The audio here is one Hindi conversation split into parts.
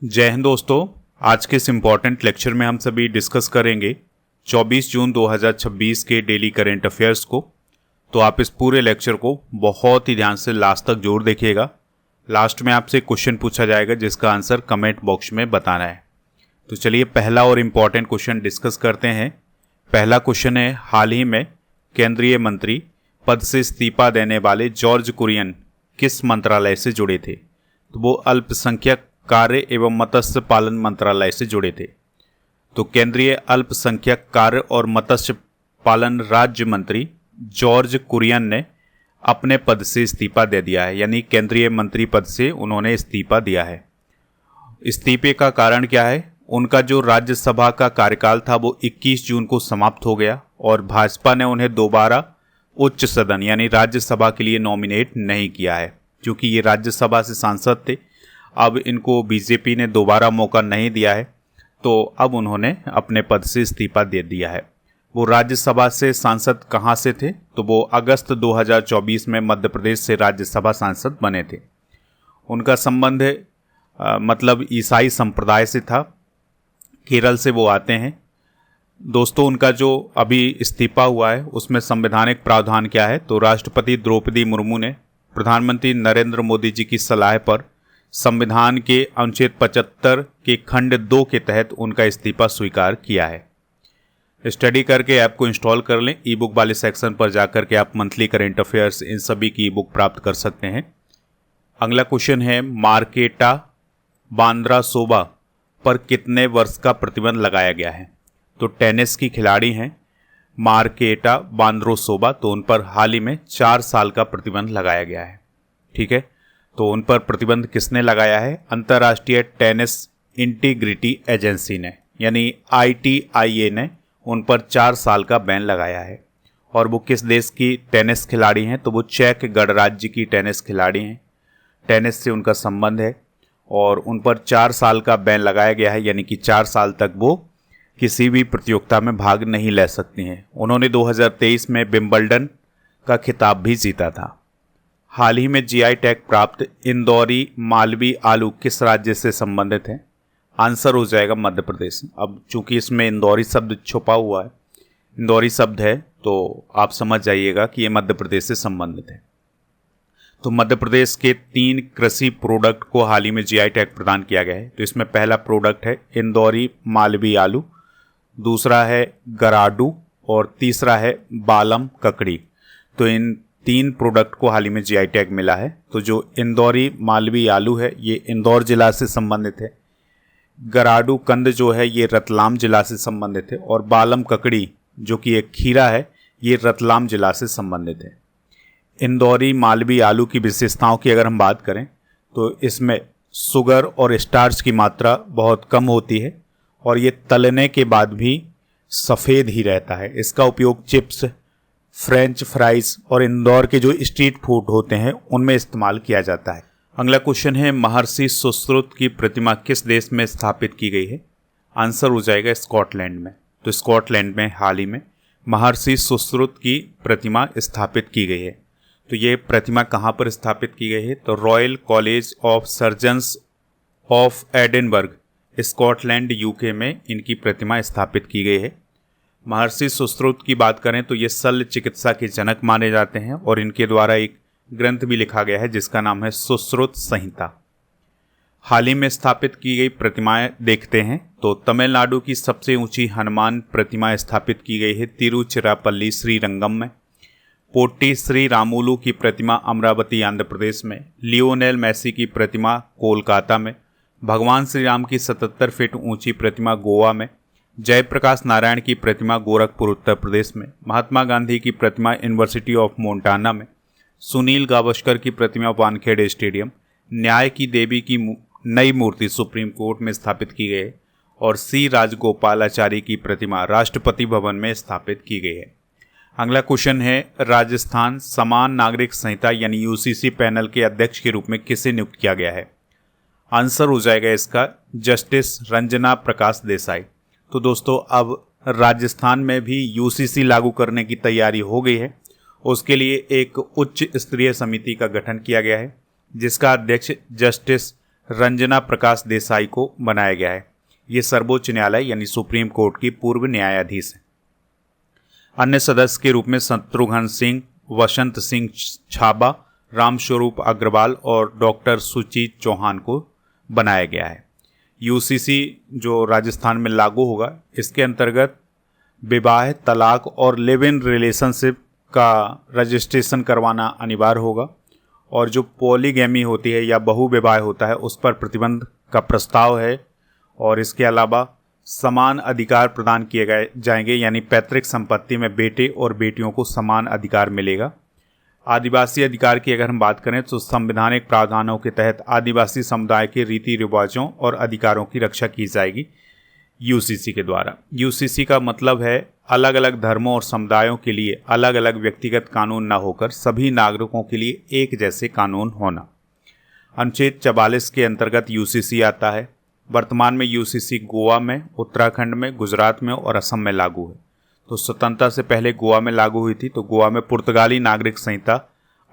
जय हिंद दोस्तों। आज के इस इम्पॉर्टेंट लेक्चर में हम सभी डिस्कस करेंगे 24 जून 2026 के डेली करेंट अफेयर्स को। तो आप इस पूरे लेक्चर को बहुत ही ध्यान से लास्ट तक जरूर देखिएगा। लास्ट में आपसे क्वेश्चन पूछा जाएगा जिसका आंसर कमेंट बॉक्स में बताना है। तो चलिए पहला और इम्पॉर्टेंट क्वेश्चन डिस्कस करते हैं। पहला क्वेश्चन है, हाल ही में केंद्रीय मंत्री पद से इस्तीफा देने वाले जॉर्ज कुरियन किस मंत्रालय से जुड़े थे? तो वो अल्पसंख्यक कार्य एवं मत्स्य पालन मंत्रालय से जुड़े थे। तो केंद्रीय अल्पसंख्यक कार्य और मत्स्य पालन राज्य मंत्री जॉर्ज कुरियन ने अपने पद से इस्तीफा दे दिया है, यानी केंद्रीय मंत्री पद से उन्होंने इस्तीफा दिया है। इस्तीफे का कारण क्या है? उनका जो राज्यसभा का कार्यकाल था वो 21 जून को समाप्त हो गया और भाजपा ने उन्हें दोबारा उच्च सदन यानी राज्यसभा के लिए नॉमिनेट नहीं किया है। क्योंकि ये राज्यसभा से सांसद थे, अब इनको बीजेपी ने दोबारा मौका नहीं दिया है, तो अब उन्होंने अपने पद से इस्तीफा दे दिया है। वो राज्यसभा से सांसद कहाँ से थे? तो वो अगस्त 2024 में मध्य प्रदेश से राज्यसभा सांसद बने थे। उनका संबंध मतलब ईसाई संप्रदाय से था, केरल से वो आते हैं। दोस्तों, उनका जो अभी इस्तीफा हुआ है उसमें संवैधानिक प्रावधान क्या है? तो राष्ट्रपति द्रौपदी मुर्मू ने प्रधानमंत्री नरेंद्र मोदी जी की सलाह पर संविधान के अनुच्छेद 75 के खंड 2 के तहत उनका इस्तीफा स्वीकार किया है। स्टडी करके ऐप को इंस्टॉल कर लें। ई बुक वाले सेक्शन पर जाकर के आप मंथली करेंट अफेयर्स इन सभी की ई बुक प्राप्त कर सकते हैं। अगला क्वेश्चन है, मार्केटा बांद्रासोवा पर कितने वर्ष का प्रतिबंध लगाया गया है? तो टेनिस की खिलाड़ी हैं मार्केटा बांद्रासोवा, तो उन पर हाल ही में 4 साल का प्रतिबंध लगाया गया है। ठीक है, तो उन पर प्रतिबंध किसने लगाया है? अंतर्राष्ट्रीय टेनिस इंटीग्रिटी एजेंसी ने, यानी ITIA ने उन पर 4 साल का बैन लगाया है। और वो किस देश की टेनिस खिलाड़ी हैं? तो वो चेक गणराज्य की टेनिस खिलाड़ी हैं। टेनिस से उनका संबंध है और उन पर 4 साल का बैन लगाया गया है, यानी कि 4 साल तक वो किसी भी प्रतियोगिता में भाग नहीं ले सकती हैं। उन्होंने 2023 में विंबलडन का खिताब भी जीता था। हाल ही में GI टैग प्राप्त इंदौरी मालवी आलू किस राज्य से संबंधित है? आंसर हो जाएगा मध्य प्रदेश। अब चूंकि इसमें इंदौरी शब्द छुपा हुआ है, इंदौरी शब्द है, तो आप समझ जाइएगा कि ये मध्य प्रदेश से संबंधित है। तो मध्य प्रदेश के 3 कृषि प्रोडक्ट को हाल ही में GI टैग प्रदान किया गया है। तो इसमें पहला प्रोडक्ट है इंदौरी मालवी आलू, दूसरा है गराडू और तीसरा है बालम ककड़ी। तो इन 3 प्रोडक्ट को हाल ही में GI टैग मिला है। तो जो इंदौरी मालवी आलू है ये इंदौर जिला से संबंधित है, गराडू कंद जो है ये रतलाम जिला से संबंधित है और बालम ककड़ी जो कि एक खीरा है ये रतलाम जिला से संबंधित है। इंदौरी मालवी आलू की विशेषताओं की अगर हम बात करें तो इसमें शुगर और स्टार्च की मात्रा बहुत कम होती है और ये तलने के बाद भी सफ़ेद ही रहता है। इसका उपयोग चिप्स, फ्रेंच फ्राइज और इंदौर के जो स्ट्रीट फूड होते हैं उनमें इस्तेमाल किया जाता है। अगला क्वेश्चन है, महर्षि सुश्रुत की प्रतिमा किस देश में स्थापित की गई है? आंसर हो जाएगा स्कॉटलैंड में। तो स्कॉटलैंड में हाल ही में महर्षि सुश्रुत की प्रतिमा स्थापित की गई है। तो ये प्रतिमा कहाँ पर स्थापित की गई है? तो royal college of surgeons of Edinburgh, Scotland UK में इनकी प्रतिमा स्थापित की गई है। महर्षि सुश्रुत की बात करें तो ये शल्य चिकित्सा के जनक माने जाते हैं और इनके द्वारा एक ग्रंथ भी लिखा गया है जिसका नाम है सुश्रुत संहिता। हाल ही में स्थापित की गई प्रतिमाएं देखते हैं तो तमिलनाडु की सबसे ऊंची हनुमान प्रतिमा स्थापित की गई है तिरुचिरापल्ली श्रीरंगम में। पोट्टी श्री रामुलु की प्रतिमा अमरावती आंध्र प्रदेश में। लियोनेल मेसी की प्रतिमा कोलकाता में। भगवान श्री राम की 77 फीट ऊंची प्रतिमा गोवा में। जयप्रकाश नारायण की प्रतिमा गोरखपुर उत्तर प्रदेश में। महात्मा गांधी की प्रतिमा यूनिवर्सिटी ऑफ मोंटाना में। सुनील गावस्कर की प्रतिमा वानखेड़े स्टेडियम। न्याय की देवी की नई मूर्ति सुप्रीम कोर्ट में स्थापित की गई है और C राजगोपालाचारी की प्रतिमा राष्ट्रपति भवन में स्थापित की गई है। अगला क्वेश्चन है, राजस्थान समान नागरिक संहिता यानी UCC पैनल के अध्यक्ष के रूप में किसे नियुक्त किया गया है? आंसर हो जाएगा इसका जस्टिस रंजना प्रकाश देसाई। तो दोस्तों, अब राजस्थान में भी UCC लागू करने की तैयारी हो गई है। उसके लिए एक उच्च स्तरीय समिति का गठन किया गया है जिसका अध्यक्ष जस्टिस रंजना प्रकाश देसाई को बनाया गया है। ये सर्वोच्च न्यायालय यानी सुप्रीम कोर्ट की पूर्व न्यायाधीश है। अन्य सदस्य के रूप में शत्रुघ्न सिंह, वसंत सिंह छाबा, रामस्वरूप अग्रवाल और डॉक्टर सुचित चौहान को बनाया गया है। यूसीसी जो राजस्थान में लागू होगा, इसके अंतर्गत विवाह, तलाक और लिव इन रिलेशनशिप का रजिस्ट्रेशन करवाना अनिवार्य होगा और जो पॉलीगैमी होती है या बहुविवाह होता है उस पर प्रतिबंध का प्रस्ताव है। और इसके अलावा समान अधिकार प्रदान किए गए जाएंगे, यानी पैतृक संपत्ति में बेटे और बेटियों को समान अधिकार मिलेगा। आदिवासी अधिकार की अगर हम बात करें तो संवैधानिक प्रावधानों के तहत आदिवासी समुदाय के रीति रिवाजों और अधिकारों की रक्षा की जाएगी यूसीसी के द्वारा। यूसीसी का मतलब है अलग अलग धर्मों और समुदायों के लिए अलग अलग व्यक्तिगत कानून न होकर सभी नागरिकों के लिए एक जैसे कानून होना। अनुच्छेद 44 के अंतर्गत यूसीसी आता है। वर्तमान में यूसीसी गोवा में, उत्तराखंड में, गुजरात में और असम में लागू है। तो स्वतंत्रता से पहले गोवा में लागू हुई थी। तो गोवा में पुर्तगाली नागरिक संहिता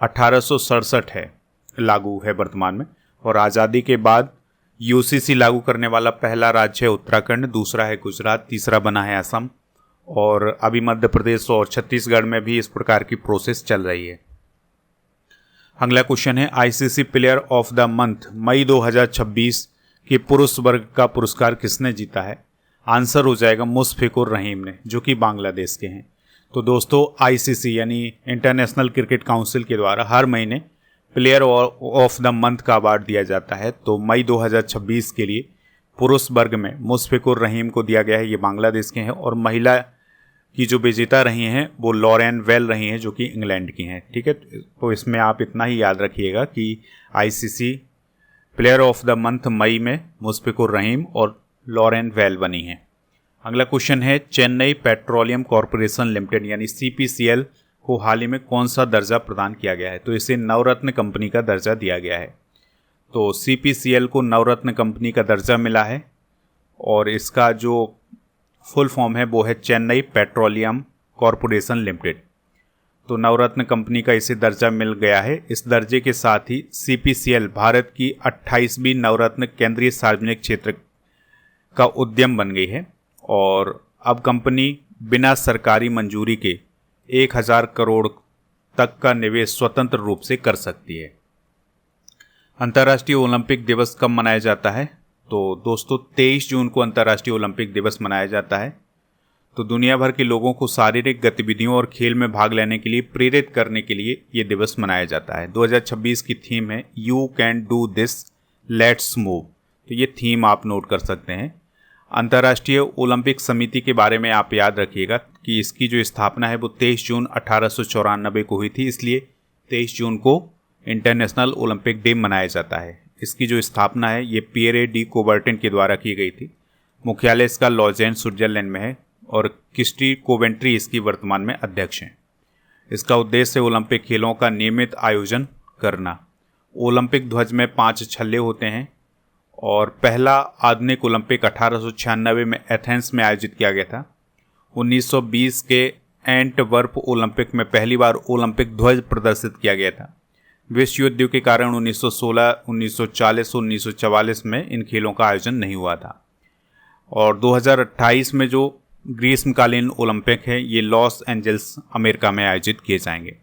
1867 है, लागू है वर्तमान में। और आज़ादी के बाद यूसीसी लागू करने वाला पहला राज्य है उत्तराखंड, दूसरा है गुजरात, तीसरा बना है असम और अभी मध्य प्रदेश और छत्तीसगढ़ में भी इस प्रकार की प्रोसेस चल रही है। अगला क्वेश्चन है ICC player of the month मई 2026 के पुरुष वर्ग का पुरस्कार किसने जीता है? आंसर हो जाएगा मुशफिकुर रहीम ने, जो कि बांग्लादेश के हैं। तो दोस्तों आईसीसी यानी इंटरनेशनल क्रिकेट काउंसिल के द्वारा हर महीने प्लेयर ऑफ द मंथ का अवार्ड दिया जाता है। तो मई 2026 के लिए पुरुष वर्ग में मुशफिकुर रहीम को दिया गया है, ये बांग्लादेश के हैं। और महिला की जो विजेता रही हैं वो लॉरेन वेल रही हैं, जो कि इंग्लैंड की हैं। ठीक है, तो इसमें आप इतना ही याद रखिएगा कि ICC player of the month मई में मुशफिकुर रहीम और लॉरेन वेल बनी हैं। अगला क्वेश्चन है चेन्नई पेट्रोलियम कॉरपोरेशन लिमिटेड यानी सीपीसीएल को हाल ही में कौन सा दर्जा प्रदान किया गया है? तो इसे नवरत्न कंपनी का दर्जा दिया गया है। तो सीपीसीएल को नवरत्न कंपनी का दर्जा मिला है और इसका जो फुल फॉर्म है वो है चेन्नई पेट्रोलियम कॉरपोरेशन लिमिटेड। तो नवरत्न कंपनी का इसे दर्जा मिल गया है। इस दर्जे के साथ ही सीपीसीएल भारत की 28वीं नवरत्न केंद्रीय सार्वजनिक क्षेत्र का उद्यम बन गई है और अब कंपनी बिना सरकारी मंजूरी के 1000 करोड़ तक का निवेश स्वतंत्र रूप से कर सकती है। अंतर्राष्ट्रीय ओलंपिक दिवस कब मनाया जाता है? तो दोस्तों 23 जून को अंतर्राष्ट्रीय ओलंपिक दिवस मनाया जाता है। तो दुनिया भर के लोगों को शारीरिक गतिविधियों और खेल में भाग लेने के लिए प्रेरित करने के लिए ये दिवस मनाया जाता है। 2026 की थीम है you can do this let's move. तो ये थीम आप नोट कर सकते हैं। अंतर्राष्ट्रीय ओलंपिक समिति के बारे में आप याद रखिएगा कि इसकी जो स्थापना है वो 23 जून 1894 को हुई थी, इसलिए 23 जून को इंटरनेशनल ओलंपिक डे मनाया जाता है। इसकी जो स्थापना है ये पियरे डी कोबर्टिन के द्वारा की गई थी। मुख्यालय इसका लॉजेन स्विट्जरलैंड में है और क्रिस्टी कोवेंट्री इसकी वर्तमान में अध्यक्ष हैं। इसका उद्देश्य ओलंपिक खेलों का नियमित आयोजन करना। ओलंपिक ध्वज में 5 छल्ले होते हैं और पहला आधुनिक ओलंपिक 1896 में एथेंस में आयोजित किया गया था। 1920 के एंटवर्प ओलंपिक में पहली बार ओलंपिक ध्वज प्रदर्शित किया गया था। विश्व युद्ध के कारण 1916, 1940 और 1944 में इन खेलों का आयोजन नहीं हुआ था। और 2028 में जो ग्रीष्मकालीन ओलंपिक है ये लॉस एंजल्स अमेरिका में आयोजित किए जाएंगे।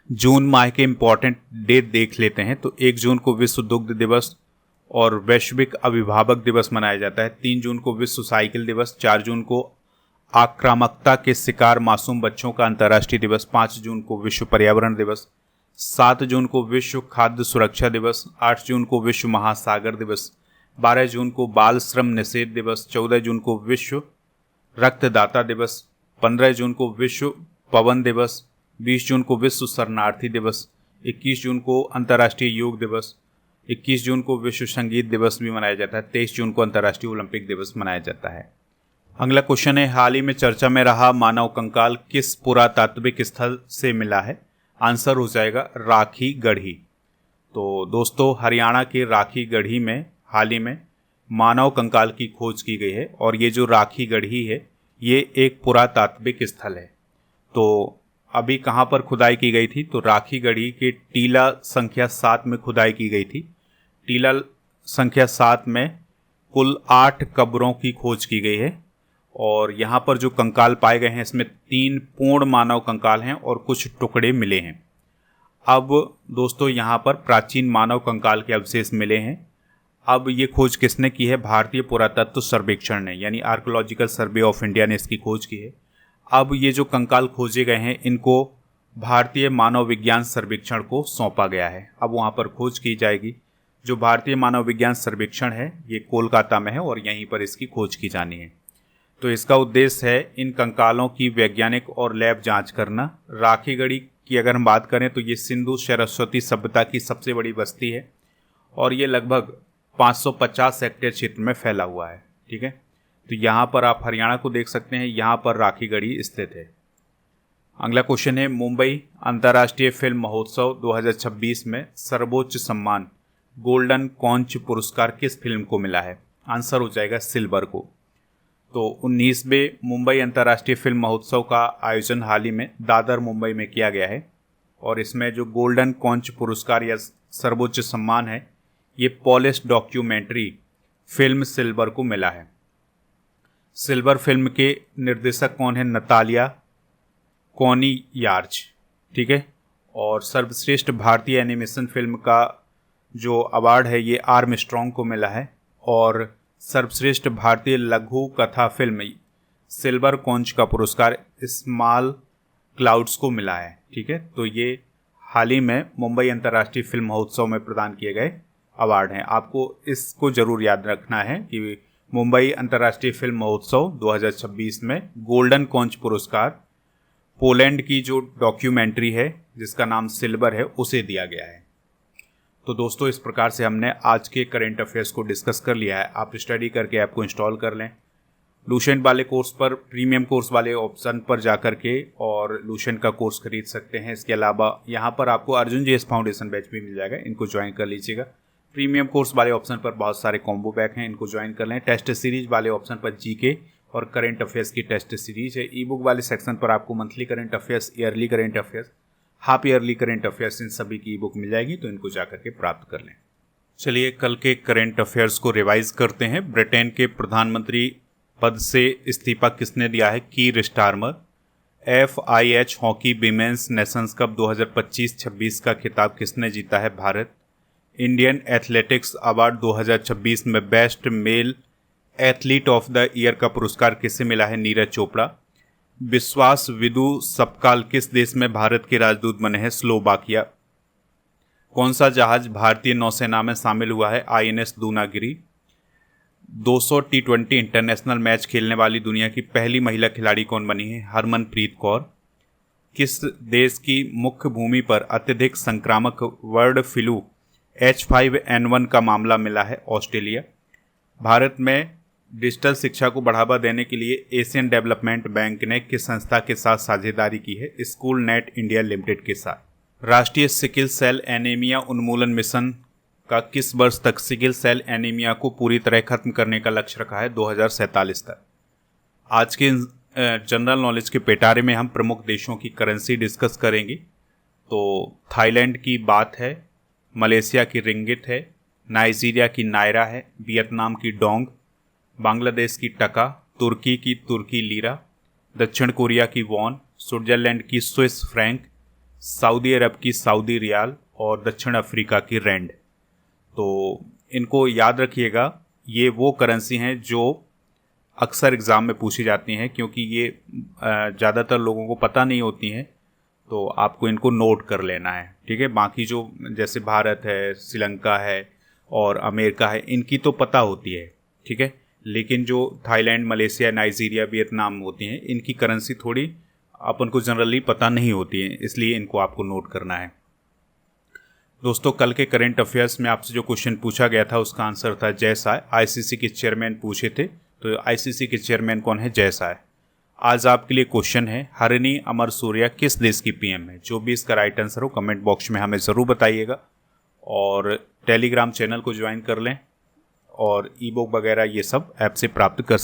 जून माह के इम्पॉर्टेंट डेट देख लेते हैं। तो 1 जून को विश्व दुग्ध दिवस और वैश्विक अभिभावक दिवस मनाया जाता है। 3 जून को विश्व साइकिल दिवस, 4 जून को आक्रामकता के शिकार मासूम बच्चों का अंतर्राष्ट्रीय दिवस, 5 जून को विश्व पर्यावरण दिवस, 7 जून को विश्व खाद्य सुरक्षा दिवस, 8 जून को विश्व महासागर दिवस, 12 जून को बाल श्रम निषेध दिवस, 14 जून को विश्व रक्तदाता दिवस, 15 जून को विश्व पवन दिवस, 20 जून को विश्व शरणार्थी दिवस, 21 जून को अंतर्राष्ट्रीय योग दिवस, 21 जून को विश्व संगीत दिवस भी मनाया जाता है, 23 जून को अंतर्राष्ट्रीय ओलंपिक दिवस मनाया जाता है। अगला क्वेश्चन है हाल ही में चर्चा में रहा मानव कंकाल किस पुरातात्विक स्थल से मिला है? आंसर हो जाएगा राखी गढ़ी। तो दोस्तों हरियाणा के राखी गढ़ी में हाल ही में मानव कंकाल की खोज की गई है और ये जो राखी गढ़ी है ये एक पुरातात्विक स्थल है। तो अभी कहाँ पर खुदाई की गई थी? तो राखी गढ़ी के टीला संख्या 7 में खुदाई की गई थी। टीला संख्या 7 में कुल 8 कब्रों की खोज की गई है और यहाँ पर जो कंकाल पाए गए हैं इसमें 3 पूर्ण मानव कंकाल हैं और कुछ टुकड़े मिले हैं। अब दोस्तों यहाँ पर प्राचीन मानव कंकाल के अवशेष मिले हैं। अब ये खोज किसने की है? भारतीय पुरातत्व सर्वेक्षण ने, यानी आर्कोलॉजिकल सर्वे ऑफ इंडिया ने इसकी खोज की है। अब ये जो कंकाल खोजे गए हैं इनको भारतीय मानव विज्ञान सर्वेक्षण को सौंपा गया है। अब वहाँ पर खोज की जाएगी। जो भारतीय मानव विज्ञान सर्वेक्षण है ये कोलकाता में है और यहीं पर इसकी खोज की जानी है। तो इसका उद्देश्य है इन कंकालों की वैज्ञानिक और लैब जांच करना। राखीगढ़ी की अगर हम बात करें तो ये सिंधु सरस्वती सभ्यता की सबसे बड़ी बस्ती है और ये लगभग 550 हेक्टेयर क्षेत्र में फैला हुआ है। ठीक है, तो यहाँ पर आप हरियाणा को देख सकते हैं, यहाँ पर राखीगढ़ी स्थित है। अगला क्वेश्चन है, मुंबई अंतर्राष्ट्रीय फिल्म महोत्सव 2026 में सर्वोच्च सम्मान गोल्डन कॉन्च पुरस्कार किस फिल्म को मिला है? आंसर हो जाएगा सिल्वर को। तो 19वें मुंबई अंतर्राष्ट्रीय फिल्म महोत्सव का आयोजन हाल ही में दादर मुंबई में किया गया है और इसमें जो गोल्डन कॉन्च पुरस्कार या सर्वोच्च सम्मान है ये पॉलिश डॉक्यूमेंट्री फिल्म सिल्वर को मिला है। सिल्वर फिल्म के निर्देशक कौन है? नतालिया कोनियार्च। ठीक है, और सर्वश्रेष्ठ भारतीय एनिमेशन फिल्म का जो अवार्ड है ये आर्मस्ट्रॉन्ग को मिला है और सर्वश्रेष्ठ भारतीय लघु कथा फिल्म सिल्वर कॉन्च का पुरस्कार स्मॉल क्लाउड्स को मिला है। ठीक है, तो ये हाल ही में मुंबई अंतर्राष्ट्रीय फिल्म महोत्सव में प्रदान किए गए अवार्ड हैं। आपको इसको जरूर याद रखना है कि मुंबई अंतर्राष्ट्रीय फिल्म महोत्सव 2026 में गोल्डन कॉन्च पुरस्कार पोलैंड की जो डॉक्यूमेंट्री है जिसका नाम सिल्वर है उसे दिया गया है। तो दोस्तों इस प्रकार से हमने आज के करेंट अफेयर्स को डिस्कस कर लिया है। आप स्टडी करके ऐप को इंस्टॉल कर लें। लूसेंट वाले कोर्स पर प्रीमियम कोर्स वाले ऑप्शन पर जाकर के और लूसेंट का कोर्स खरीद सकते हैं। इसके अलावा यहाँ पर आपको अर्जुन जेएस फाउंडेशन बैच भी मिल जाएगा, इनको ज्वाइन कर लीजिएगा। प्रीमियम कोर्स वाले ऑप्शन पर बहुत सारे कॉम्बो पैक हैं, इनको ज्वाइन कर लें। टेस्ट सीरीज वाले ऑप्शन पर जीके और करेंट अफेयर्स की टेस्ट सीरीज है। ई बुक वाले सेक्शन पर आपको monthly current affairs, yearly current affairs, half yearly current affairs, इन सभी की ई बुक मिल जाएगी, तो इनको जाकर के प्राप्त कर लें। चलिए कल के करेंट अफेयर्स को रिवाइज करते हैं। ब्रिटेन के प्रधानमंत्री पद से इस्तीफा किसने दिया है? Keir Starmer. FIH hockey women's nations cup 2025-26 का खिताब किसने जीता है? भारत। इंडियन एथलेटिक्स अवार्ड 2026 में best male athlete of the year का पुरस्कार किसे मिला है? नीरज चोपड़ा। विश्वास विदु सपकाल किस देश में भारत के राजदूत बने हैं? स्लोवाकिया। कौन सा जहाज भारतीय नौसेना में शामिल हुआ है? INS Dunagiri. 200 T20 international match खेलने वाली दुनिया की पहली महिला खिलाड़ी कौन बनी है? हरमनप्रीत कौर। किस देश की मुख्य भूमि पर अत्यधिक संक्रामक बर्ड फ्लू H5N1 का मामला मिला है? ऑस्ट्रेलिया। भारत में डिजिटल शिक्षा को बढ़ावा देने के लिए एशियन डेवलपमेंट बैंक ने किस संस्था के साथ साझेदारी की है? स्कूल नेट इंडिया लिमिटेड के साथ। राष्ट्रीय सिकिल सेल एनीमिया उन्मूलन मिशन का किस वर्ष तक सिकिल सेल एनीमिया को पूरी तरह खत्म करने का लक्ष्य रखा है? 2047 तक। आज के जनरल नॉलेज के पिटारे में हम प्रमुख देशों की करेंसी डिस्कस करेंगे। तो थाईलैंड की बात है, मलेशिया की रिंगिट है, नाइजीरिया की नायरा है, वियतनाम की डोंग, बांग्लादेश की टका, तुर्की की तुर्की लीरा, दक्षिण कोरिया की वॉन, स्विट्जरलैंड की स्विस फ्रैंक, सऊदी अरब की सऊदी रियाल और दक्षिण अफ्रीका की रैंड। तो इनको याद रखिएगा, ये वो करेंसी हैं जो अक्सर एग्ज़ाम में पूछी जाती हैं, क्योंकि ये ज़्यादातर लोगों को पता नहीं होती हैं, तो आपको इनको नोट कर लेना है। ठीक है, बाकी जो जैसे भारत है, श्रीलंका है और अमेरिका है, इनकी तो पता होती है। ठीक है, लेकिन जो थाईलैंड, मलेशिया, नाइजीरिया, वियतनाम होती हैं, इनकी करेंसी थोड़ी अपन को जनरली पता नहीं होती है, इसलिए इनको आपको नोट करना है। दोस्तों कल के करेंट अफेयर्स में आपसे जो क्वेश्चन पूछा गया था उसका आंसर था जय साय। ICC के चेयरमैन पूछे थे, तो ICC के चेयरमैन कौन है? जय साय। आज आपके लिए क्वेश्चन है, हरिणी अमर सूर्या किस देश की PM है? जो भी इसका राइट आंसर हो कमेंट बॉक्स में हमें ज़रूर बताइएगा और टेलीग्राम चैनल को ज्वाइन कर लें और ई बुक वगैरह ये सब ऐप से प्राप्त कर